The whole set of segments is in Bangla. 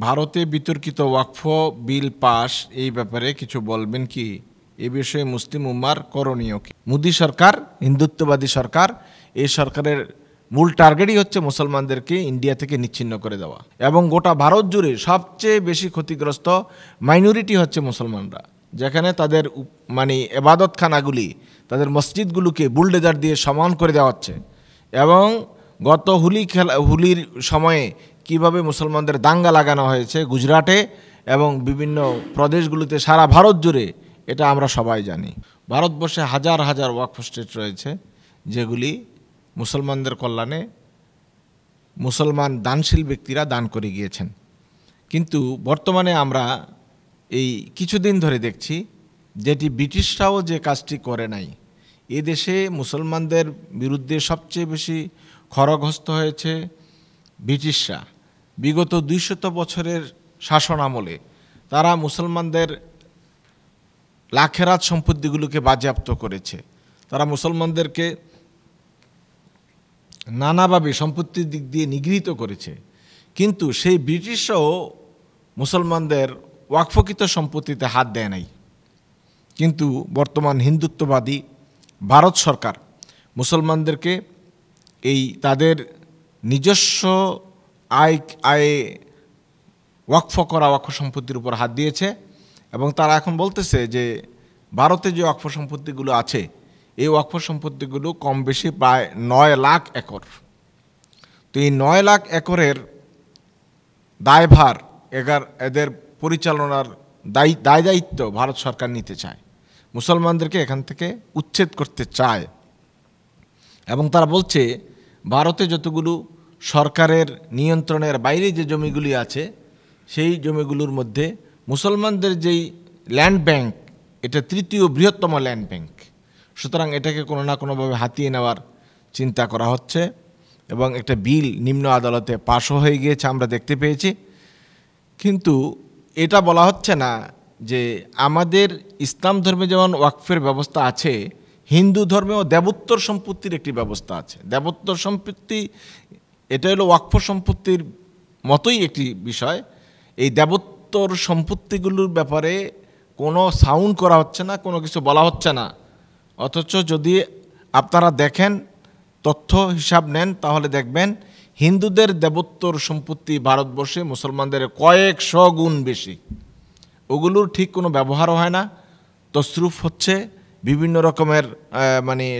ভারতে বিতর্কিত ওয়াকফ বিল পাশ এই ব্যাপারে কিছু বলবেন কি? এ বিষয়ে মুসলিম উম্মার করণীয় কি? মোদী সরকার হিন্দুত্ববাদী সরকার, এই সরকারের মূল টার্গেটই হচ্ছে মুসলমানদেরকে ইন্ডিয়া থেকে নিচ্ছিন্ন করে দেওয়া, এবং গোটা ভারত জুড়ে সবচেয়ে বেশি ক্ষতিগ্রস্ত মাইনরিটি হচ্ছে মুসলমানরা, যেখানে তাদের এবাদতখানাগুলি, তাদের মসজিদগুলোকে বুলডোজার দিয়ে সমান করে দেওয়া হচ্ছে। এবং গত হোলির সময়ে কিভাবে মুসলমানদের দাঙ্গা লাগানো হয়েছে গুজরাটে এবং বিভিন্ন প্রদেশগুলোতে সারা ভারত জুড়ে, এটা আমরা সবাই জানি। ভারতবর্ষে হাজার হাজার ওয়াকফ স্টেট রয়েছে যেগুলি মুসলমানদের কল্যাণে মুসলমান দানশীল ব্যক্তিরা দান করে গিয়েছেন। কিন্তু বর্তমানে আমরা এই কিছুদিন ধরে দেখছি যেটি ব্রিটিশরাও যে কাজটি করে নাই, এ দেশে মুসলমানদের বিরুদ্ধে সবচেয়ে বেশি খড়গহস্ত হয়েছে ব্রিটিশরা। বিগত 200 বছরের শাসন আমলে তারা মুসলমানদের লাখেরাত সম্পত্তিগুলোকে বাজেয়াপ্ত করেছে। তারা মুসলমানদেরকে নানাভাবে সম্পত্তির দিক দিয়ে নিগৃহীত করেছে। কিন্তু সেই ব্রিটিশরাও মুসলমানদের ওয়াকফকৃত সম্পত্তিতে হাত দেয় নাই। কিন্তু বর্তমান হিন্দুত্ববাদী ভারত সরকার মুসলমানদেরকে এই তাদের নিজস্ব আয়ে ওয়াকফ করা ওয়াকফ সম্পত্তির উপর হাত দিয়েছে। এবং তারা এখন বলতেছে যে ভারতে যে ওয়াকফ সম্পত্তিগুলো আছে, এই ওয়াকফ সম্পত্তিগুলো কম বেশি প্রায় 9 লাখ একর। তো এই 9 লাখ একরের দায়ভার এদের পরিচালনার দায়িত্ব ভারত সরকার নিতে চায়, মুসলমানদেরকে এখান থেকে উচ্ছেদ করতে চায়। এবং তারা বলছে ভারতে যতগুলো সরকারের নিয়ন্ত্রণের বাইরে যে জমিগুলি আছে, সেই জমিগুলোর মধ্যে মুসলমানদের যেই ল্যান্ড ব্যাংক, এটা 3য় বৃহত্তম ল্যান্ড ব্যাংক। সুতরাং এটাকে কোনো না কোনোভাবে হাতিয়ে নেওয়ার চিন্তা করা হচ্ছে। এবং একটা বিল নিম্ন আদালতে পাশও হয়ে গিয়েছে, আমরা দেখতে পেয়েছি। কিন্তু এটা বলা হচ্ছে না যে আমাদের ইসলাম ধর্মে যেমন ওয়াকফের ব্যবস্থা আছে, হিন্দু ধর্মেও দেবোত্তর সম্পত্তির একটি ব্যবস্থা আছে। দেবোত্তর সম্পত্তি এটা হলো ওয়াকফ সম্পত্তির মতোই একটি বিষয়। এই দেবোত্তর সম্পত্তিগুলোর ব্যাপারে কোনো সাউন্ড করা হচ্ছে না, কোনো কিছু বলা হচ্ছে না। অথচ যদি আপনারা দেখেন, তথ্য হিসাব নেন, তাহলে দেখবেন হিন্দুদের দেবোত্তর সম্পত্তি ভারতবর্ষে মুসলমানদের কয়েকশো গুণ বেশি। ওগুলোর ঠিক কোনো ব্যবহারও হয় না, তসরুফ হচ্ছে বিভিন্ন রকমের,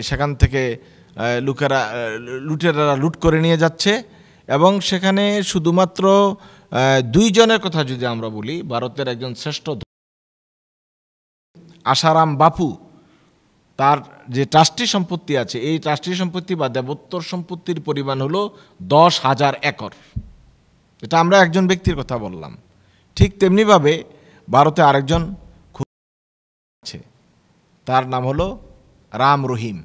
সেখান থেকে লুটেরারা লুট করে নিয়ে যাচ্ছে। এবং সেখানে শুধুমাত্র 2 জনের কথা যদি আমরা বলি, ভারতের একজন শ্রেষ্ঠ আসারাম বাপু, তার যে ট্রাস্টি সম্পত্তি আছে, এই ট্রাস্টি সম্পত্তি বা দেবোত্তর সম্পত্তির পরিমাণ হলো 10,000 একর। এটা আমরা একজন ব্যক্তির কথা বললাম। ঠিক তেমনিভাবে ভারতে আরেকজন আছে, তার নাম হলো রাম রহিম।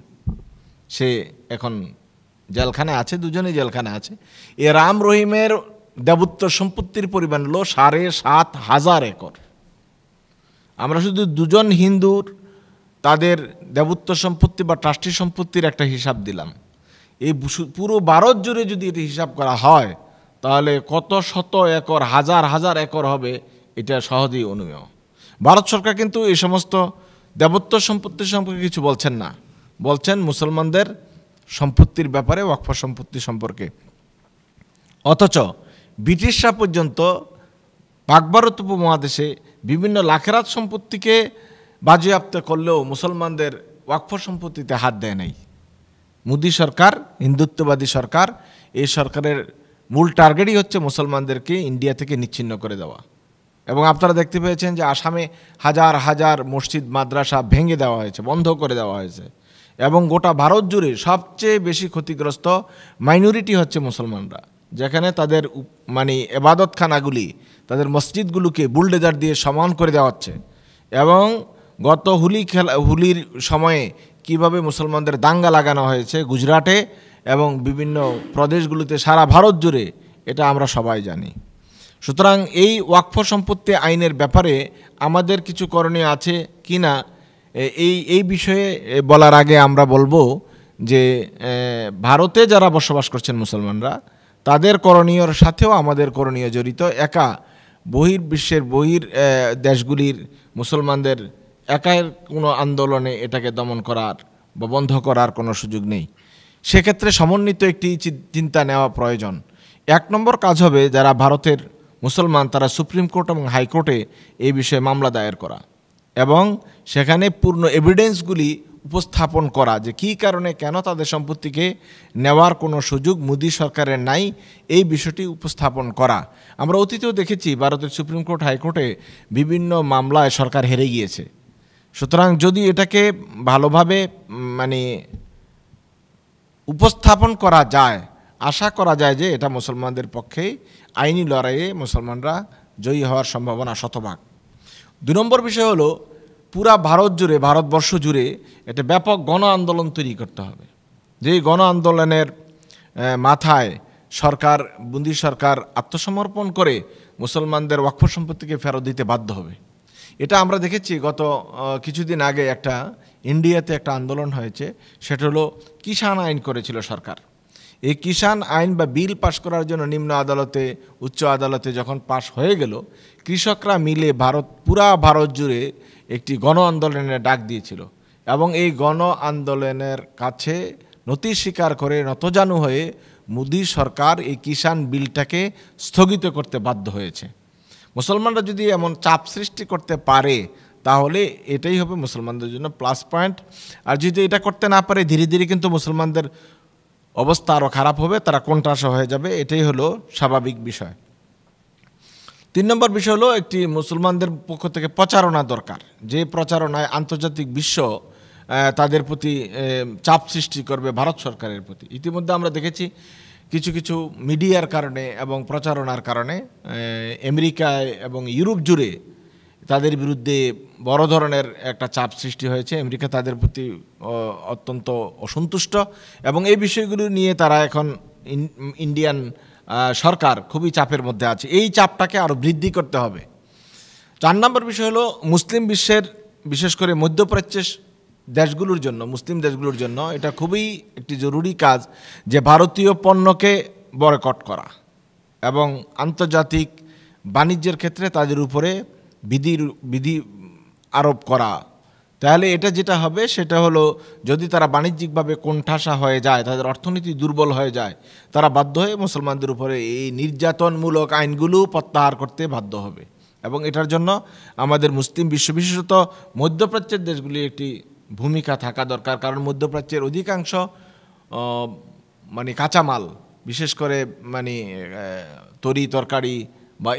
সে এখন জেলখানায় আছে, দুজনেই জেলখানায় আছে। এ রাম রহিমের দেবোত্তর সম্পত্তির পরিমাণ হলো 7,500 একর। আমরা শুধু 2 জন হিন্দুর তাদের দেবোত্তর সম্পত্তি বা ট্রাস্টি সম্পত্তির একটা হিসাব দিলাম। এই পুরো ভারত জুড়ে যদি এটি হিসাব করা হয়, তাহলে কত শত একর, হাজার হাজার একর হবে, এটা সহজেই অনুমেয়। ভারত সরকার কিন্তু এই সমস্ত দেবোত্তর সম্পত্তি সম্পর্কে কিছু বলছেন না, বলছেন মুসলমানদের সম্পত্তির ব্যাপারে, ওয়াকফ সম্পত্তি সম্পর্কে। অথচ ব্রিটিশরা পর্যন্ত পাক ভারত উপমহাদেশে বিভিন্ন লাখেরাত সম্পত্তিকে বাজেয়াপ্ত করলেও মুসলমানদের ওয়াকফ সম্পত্তিতে হাত দেয় নাই। মোদী সরকার হিন্দুত্ববাদী সরকার, এই সরকারের মূল টার্গেটই হচ্ছে মুসলমানদেরকে ইন্ডিয়া থেকে নিচ্ছিন্ন করে দেওয়া। এবং আপনারা দেখতে পেয়েছেন যে আসামে হাজার হাজার মসজিদ মাদ্রাসা ভেঙে দেওয়া হয়েছে, বন্ধ করে দেওয়া হয়েছে। এবং গোটা ভারত জুড়ে সবচেয়ে বেশি ক্ষতিগ্রস্ত মাইনরিটি হচ্ছে মুসলমানরা, যেখানে তাদের এবাদতখানাগুলি, তাদের মসজিদগুলোকে বুলডোজার দিয়ে সমান করে দেওয়া হচ্ছে। এবং গত হোলির সময়ে কিভাবে মুসলমানদের দাঙ্গা লাগানো হয়েছে গুজরাটে এবং বিভিন্ন প্রদেশগুলোতে সারা ভারত জুড়ে, এটা আমরা সবাই জানি। সুতরাং এই ওয়াকফ সম্পত্তি আইনের ব্যাপারে আমাদের কিছু করণীয় আছে কি না, এই বিষয়ে বলার আগে আমরা বলবো যে ভারতে যারা বসবাস করছেন মুসলমানরা, তাদের করণীয়র সাথেও আমাদের করণীয় জড়িত। একা বিশ্বের দেশগুলির মুসলমানদের একার কোনো আন্দোলনে এটাকে দমন করার বা বন্ধ করার কোনো সুযোগ নেই। সেক্ষেত্রে সমন্বিত একটি চিন্তা নেওয়া প্রয়োজন। 1 নম্বর কাজ হবে যারা ভারতের মুসলমান তারা সুপ্রিম কোর্ট এবং হাইকোর্টে এই বিষয়ে মামলা দায়ের করা এবং সেখানে পূর্ণ এভিডেন্সগুলি উপস্থাপন করা যে কী কারণে কেন তাদের সম্পত্তিকে নেওয়ার কোনো সুযোগ মোদী সরকারের নাই, এই বিষয়টি উপস্থাপন করা। আমরা অতীতেও দেখেছি ভারতের সুপ্রিম কোর্ট হাইকোর্টে বিভিন্ন মামলায় সরকার হেরে গিয়েছে। সুতরাং যদি এটাকে ভালোভাবে উপস্থাপন করা যায়, আশা করা যায় যে এটা মুসলমানদের পক্ষে আইনি লড়াইয়ে মুসলমানরা জয়ী হওয়ার সম্ভাবনা শতভাগ। 2 নম্বর বিষয় হলো পুরা ভারতবর্ষ জুড়ে একটা ব্যাপক গণ আন্দোলন তৈরি করতে হবে। যেই গণ আন্দোলনের মাথায় মোদী সরকার আত্মসমর্পণ করে মুসলমানদের ওয়াকফ সম্পত্তিকে ফেরত দিতে বাধ্য হবে। এটা আমরা দেখেছি গত কিছুদিন আগে ইন্ডিয়াতে একটা আন্দোলন হয়েছে, সেটা হলো কিষাণ আইন করেছিল সরকার। এই কিষাণ আইন বা বিল পাশ করার জন্য নিম্ন আদালতে উচ্চ আদালতে যখন পাশ হয়ে গেল, কৃষকরা মিলে পুরা ভারত জুড়ে একটি গণ আন্দোলনের ডাক দিয়েছিল এবং এই গণ আন্দোলনের কাছে নতি স্বীকার করে নতজানু হয়ে মোদী সরকার এই কিষাণ বিলটাকে স্থগিত করতে বাধ্য হয়েছে। মুসলমানরা যদি এমন চাপ সৃষ্টি করতে পারে তাহলে এটাই হবে মুসলমানদের জন্য প্লাস পয়েন্ট। আর যদি এটা করতে না পারে ধীরে ধীরে কিন্তু মুসলমানদের অবস্থা আরও খারাপ হবে, তারা কোণঠাসা হয়ে যাবে, এটাই হলো স্বাভাবিক বিষয়। 3 নম্বর বিষয় হলো একটি মুসলমানদের পক্ষ থেকে প্রচারণা দরকার, যে প্রচারণায় আন্তর্জাতিক বিশ্ব তাদের প্রতি চাপ সৃষ্টি করবে ভারত সরকারের প্রতি। ইতিমধ্যে আমরা দেখেছি কিছু কিছু মিডিয়ার কারণে এবং প্রচারণার কারণে আমেরিকায় এবং ইউরোপ জুড়ে তাদের বিরুদ্ধে বড় ধরনের একটা চাপ সৃষ্টি হয়েছে। আমেরিকা তাদের প্রতি অত্যন্ত অসন্তুষ্ট এবং এই বিষয়গুলো নিয়ে তারা এখন ইন্ডিয়ান সরকার খুবই চাপের মধ্যে আছে। এই চাপটাকে আরও বৃদ্ধি করতে হবে। 4 নম্বর বিষয় হলো মুসলিম বিশ্বের, বিশেষ করে মধ্যপ্রাচ্যের দেশগুলোর জন্য, মুসলিম দেশগুলোর জন্য এটা খুবই একটি জরুরি কাজ যে ভারতীয় পণ্যকে বয়কট করা এবং আন্তর্জাতিক বাণিজ্যের ক্ষেত্রে তাদের উপরে বিধি আরোপ করা। তাহলে এটা যেটা হবে সেটা হলো যদি তারা বাণিজ্যিকভাবে কোণঠাসা হয়ে যায়, তাদের অর্থনীতি দুর্বল হয়ে যায়, তারা বাধ্য হয়ে মুসলমানদের উপরে এই নির্যাতনমূলক আইনগুলো প্রত্যাহার করতে বাধ্য হবে। এবং এটার জন্য আমাদের মুসলিম বিশ্ব, বিশেষত মধ্যপ্রাচ্যের দেশগুলি একটি ভূমিকা থাকা দরকার। কারণ মধ্যপ্রাচ্যের অধিকাংশ কাঁচামাল, বিশেষ করে তরি তরকারি বা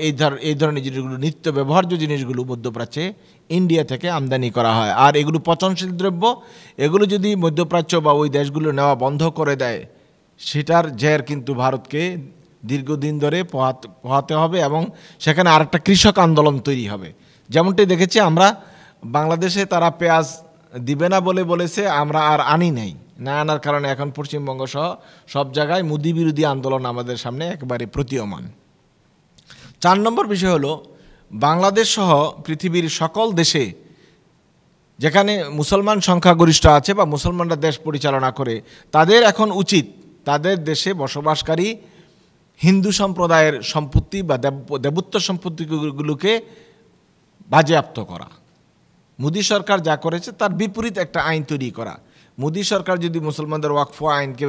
এই ধরনের জিনিসগুলো, নিত্য ব্যবহার্য জিনিসগুলো মধ্যপ্রাচ্যে ইন্ডিয়া থেকে আমদানি করা হয়। আর এগুলো পচনশীল দ্রব্য, এগুলো যদি মধ্যপ্রাচ্য বা ওই দেশগুলো নেওয়া বন্ধ করে দেয় সেটার জের কিন্তু ভারতকে দীর্ঘদিন ধরে পোহাতে হবে এবং সেখানে আরেকটা কৃষক আন্দোলন তৈরি হবে। যেমনটি দেখেছি আমরা বাংলাদেশে, তারা পেঁয়াজ দিবে না বলেছে, আমরা আর আনি নাই। না আনার কারণে এখন পশ্চিমবঙ্গ সহ সব জায়গায় মোদি বিরোধী আন্দোলন আমাদের সামনে একেবারে প্রতীয়মান। 4 নম্বর বিষয় হলো বাংলাদেশ সহ পৃথিবীর সকল দেশে যেখানে মুসলমান সংখ্যাগরিষ্ঠ আছে বা মুসলমানরা দেশ পরিচালনা করে, তাদের এখন উচিত তাদের দেশে বসবাসকারী হিন্দু সম্প্রদায়ের সম্পত্তি বা দেবোত্তর সম্পত্তিগুলোকে বাজেয়াপ্ত করা। মোদী সরকার যা করেছে তার বিপরীত একটা আইন তৈরি করা। মোদী সরকার যদি মুসলমানদের ওয়াকফ আইনকে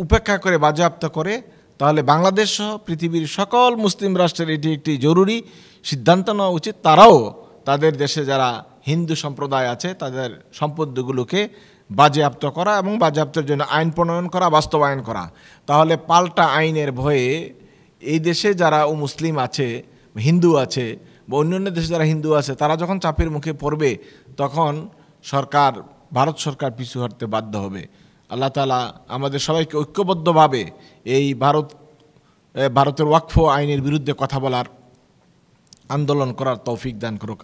উপেক্ষা করে বাজেয়াপ্ত করে, তাহলে বাংলাদেশ সহ পৃথিবীর সকল মুসলিম রাষ্ট্রের এটি একটি জরুরি সিদ্ধান্ত নেওয়া উচিত। তারাও তাদের দেশে যারা হিন্দু সম্প্রদায় আছে তাদের সম্পদগুলোকে বাজেয়াপ্ত করা এবং বাজেয়াপ্তের জন্য আইন প্রণয়ন করা, বাস্তবায়ন করা। তাহলে পাল্টা আইনের ভয়ে এই দেশে যারা মুসলিম আছে, হিন্দু আছে বা অন্যান্য দেশে যারা হিন্দু আছে, তারা যখন চাপের মুখে পড়বে তখন ভারত সরকার পিছু হটতে বাধ্য হবে। আল্লাহ তাআলা আমাদের সবাইকে ঐক্যবদ্ধভাবে এই ভারতের ওয়াকফ আইনের বিরুদ্ধে কথা বলার, আন্দোলন করার তৌফিক দান করুক।